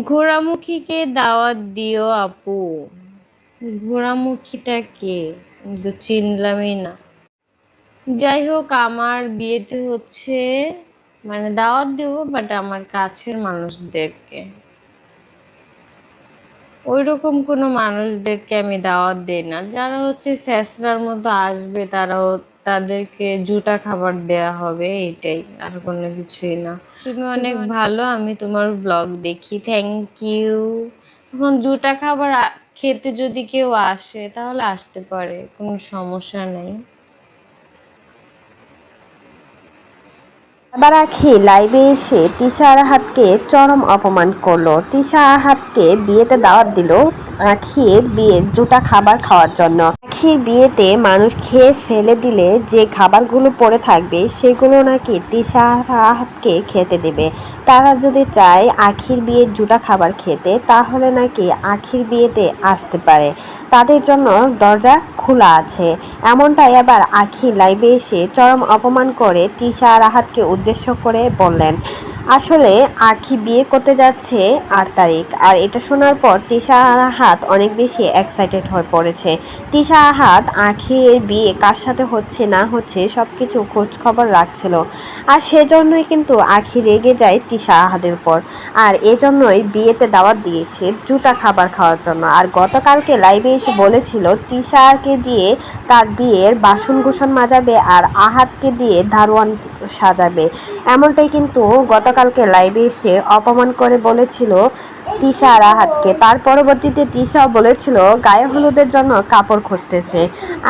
ঘোড়ামুখীকে দাওয়াত দিও আপু। ঘোড়ামুখীটা কে? কিন্তু চিনলামই না। যাই হোক, আমার বিয়েতে হচ্ছে মানে দাওয়াত দেবো, বাট আমার কাছের মানুষদেরকে। ওইরকম কোনো মানুষদেরকে আমি দাওয়াত দিই না। যারা হচ্ছে স্যাঁচরার মতো আসবে তাদেরকে জুটা খাবার দেয়া হবে, এটাই, আর কোনো কিছুই না। তুমি অনেক ভালো, আমি তোমার ব্লগ দেখি, থ্যাংক ইউ। এখন জুটা খাবার খেতে যদি কেউ আসে তাহলে আসতে পারে, কোনো সমস্যা নেই। এবার আখি লাইভে এসে তিশা আরাহাতকে চরম অপমান করলো। তিশা আরাহাতকে বিয়েতে দাওয়াত দিল আখির বিয়ের জুটা খাবার খাওয়ার জন্য। আখির বিয়েতে মানুষ খেয়ে ফেলে দিলে যে খাবারগুলো পড়ে থাকবে সেগুলো নাকি তিশা আরাহাতকে খেতে দেবে। তারা যদি চায় আখির বিয়ের জুটা খাবার খেতে, তাহলে নাকি আখির বিয়েতে আসতে পারে, তাদের জন্য দরজা খোলা আছে। এমনটাই এবার আখি লাইভে এসে চরম অপমান করে তিশা আরাহাতকে উদ্দেশ্য করে বললেন। আসলে আখি বিয়ে করতে যাচ্ছে 8 তারিখ, আর এটা শোনার পর তিশা আরাহাত অনেক বেশি এক্সাইটেড হয়ে পড়েছে। তিশা আরাহাত আখির বিয়ে কার সাথে হচ্ছে না হচ্ছে সবকিছু খোঁজ খবর রাখছিল, আর সেজন্যই কিন্তু আখি রেগে যায় তিশা আরাহাতের উপর, আর এজন্যই বিয়েতে দাওয়াত দিয়েছে জুটা খাবার খাওয়ার জন্য। আর গতকালকে লাইভে এসে বলেছিল তিশাকে দিয়ে তার বিয়ের বাসন কুসন মাজাবে আর আহাতকে দিয়ে দারোয়ান সাজাবে। এমনটাই কিন্তু গতকালকে লাইভে এসে অপমান করে বলেছিল তিশা আর আহাতকে। তার পরবর্তীতে তিশাও বলেছিল গায়ে হলুদের জন্য কাপড় খুঁজতেছে,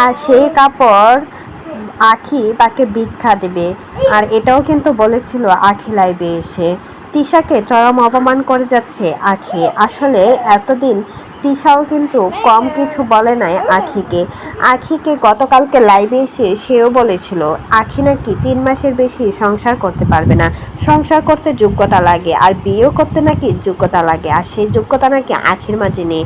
আর সেই কাপড় আখি তাকে ভিক্ষা দেবে, আর এটাও কিন্তু বলেছিল আখি লাইভে এসে। তিশাকে চরম অপমান করে যাচ্ছে আখি। আসলে এতদিন তিশাও কিন্তু কম কিছু বলে নাই আখিকে। আখিকে গতকালকে লাইভে এসে সেও বলেছিল আখি নাকি 3 মাসের বেশি সংসার করতে পারবে না, সংসার করতে যোগ্যতা লাগে, আর বিয়েও করতে নাকি যোগ্যতা লাগে, আর সেই যোগ্যতা নাকি আখির মাঝে নেই।